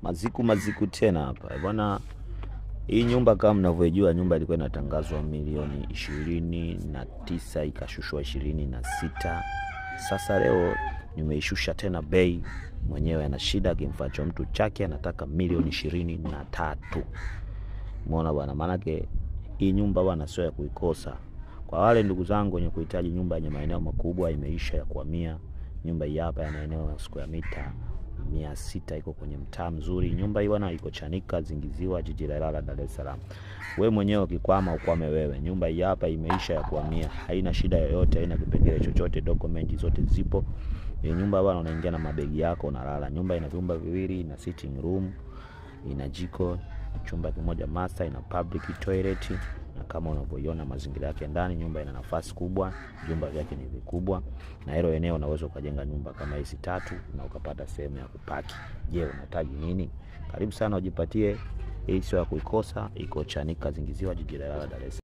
Maziku tena hapa. Bwana, hii nyumba kama mnavyojua, nyumba ilikuwa inatangazwa milioni 29 ikashushwa 26. Sasa leo nimeishusha tena bei. Mwenyewe ana shida, kimfacho mtu chake anataka milioni 23. Umeona bwana, maana yake hii nyumba bwana sio ya kuikosa. Kwa wale ndugu zangu wenye kuhitaji nyumba yenye maeneo makubwa, imeisha ya kuhamia. Nyumba hii hapa yana eneo la square mita 600, iko kwenye mtaa mzuri. Nyumba hii bwana iko Chanika Zingiziwa, jiji la Ilala, Dar es Salaam. Wewe mwenyewe ukikwama ukwame wewe. Nyumba hii hapa imeisha ya kuhamia, haina shida yoyote, haina kipengele chochote, dokumenti zote zipo. Hii nyumba bwana unaingia na mabegi yako unalala. Nyumba ina vyumba viwili, ina sitting room, ina jiko, chumba kimoja master, ina public toilet. Na kama unavyoiona mazingira yake ndani, nyumba ina nafasi kubwa, vyumba vyake ni vikubwa, na hilo eneo unaweza kujenga nyumba kama hizi 3 na ukapata sehemu ya kupaki. Je, unahitaji nini? Karibu sana ujipatie. Hii sio ya kuikosa, iko Chanika Zingiziwa, jiji la Ilala, Dar es Salaam.